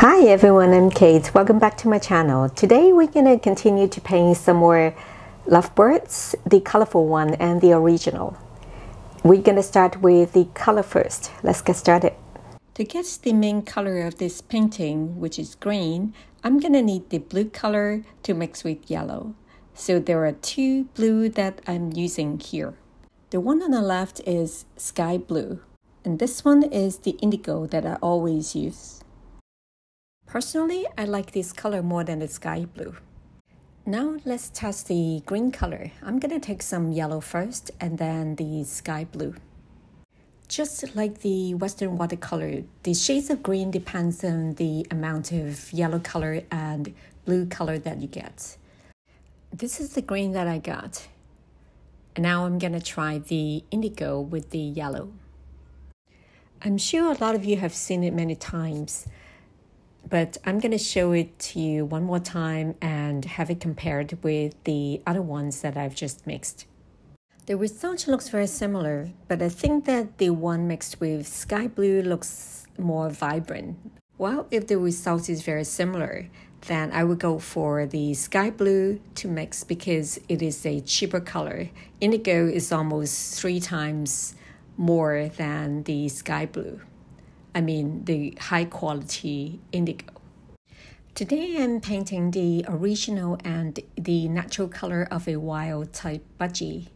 Hi everyone, I'm Kate. Welcome back to my channel. Today we're going to continue to paint some more lovebirds, the colorful one and the original. We're going to start with the color first. Let's get started. To get the main color of this painting, which is green, I'm going to need the blue color to mix with yellow. So there are two blue that I'm using here. The one on the left is sky blue, and this one is the indigo that I always use. Personally, I like this color more than the sky blue. Now let's test the green color. I'm going to take some yellow first and then the sky blue. Just like the Western watercolor, the shades of green depends on the amount of yellow color and blue color that you get. This is the green that I got. And now I'm going to try the indigo with the yellow. I'm sure a lot of you have seen it many times, but I'm going to show it to you one more time and have it compared with the other ones that I've just mixed. The result looks very similar, but I think that the one mixed with sky blue looks more vibrant. Well, if the result is very similar, then I would go for the sky blue to mix because it is a cheaper color. Indigo is almost 3 times more than the sky blue. I mean the high quality indigo. Today I'm painting the original and the natural color of a wild type budgie.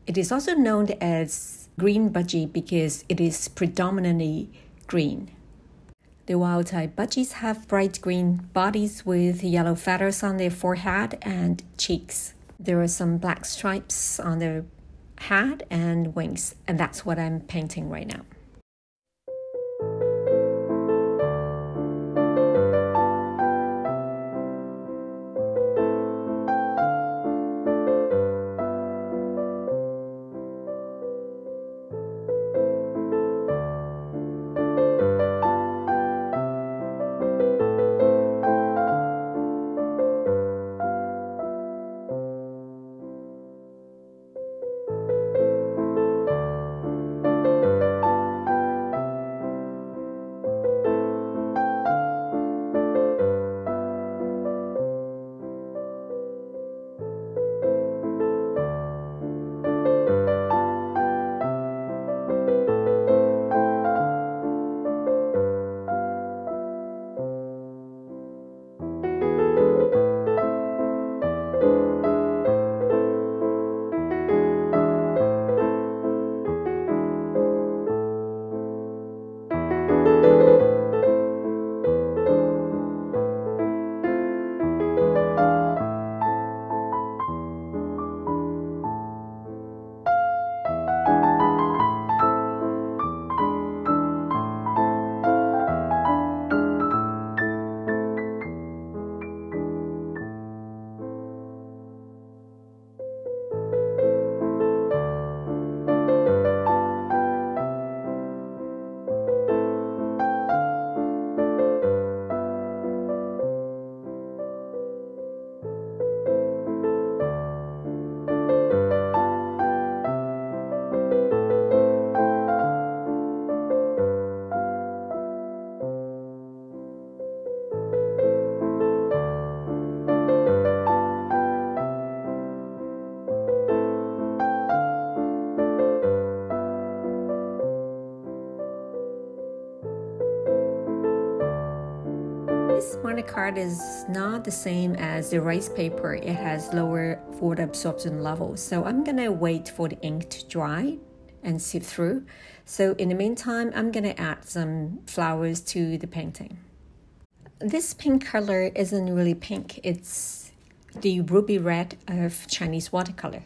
It is also known as green budgie because it is predominantly green. The wild type budgies have bright green bodies with yellow feathers on their forehead and cheeks. There are some black stripes on their head and wings, and that's what I'm painting right now. This marker card is not the same as the rice paper. It has lower water absorption levels. So I'm going to wait for the ink to dry and seep through. So in the meantime, I'm going to add some flowers to the painting. This pink color isn't really pink. It's the ruby red of Chinese watercolor.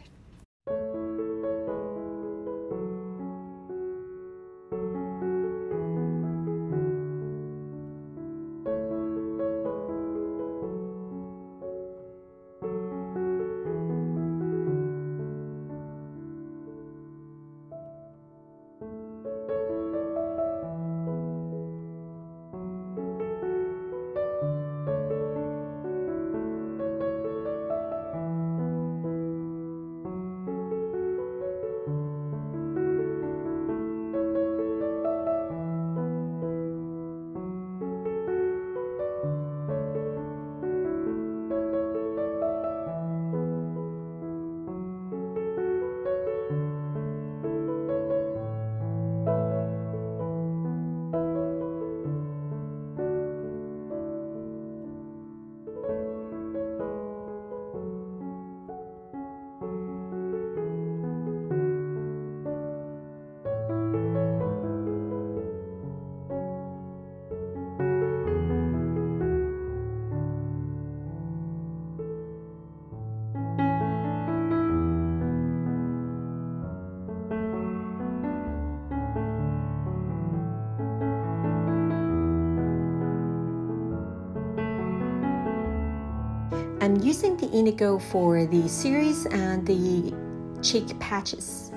I'm using the Indigo for the series and the cheek patches.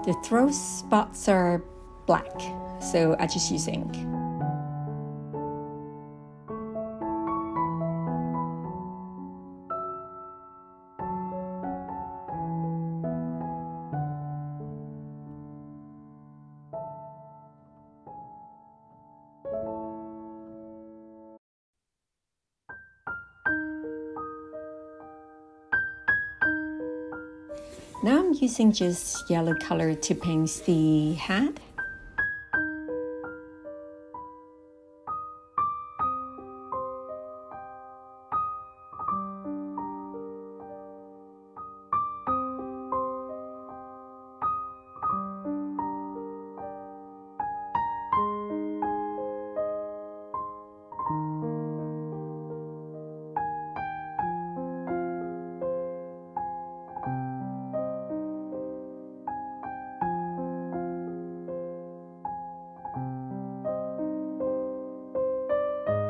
The throat spots are black, so I just use ink. Now I'm using just yellow color to paint the hat.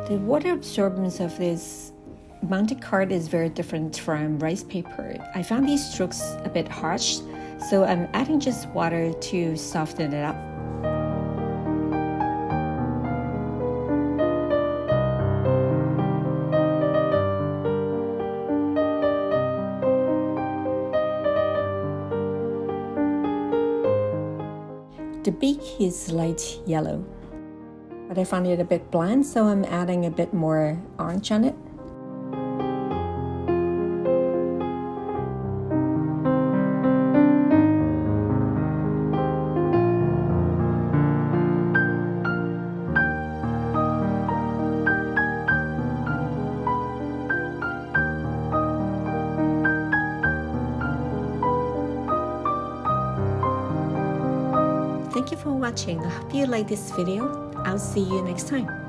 The water absorbance of this mounted card is very different from rice paper. I found these strokes a bit harsh, so I'm adding just water to soften it up. The beak is light yellow, but I found it a bit bland, so I'm adding a bit more orange on it. Thank you for watching. I hope you like this video. I'll see you next time.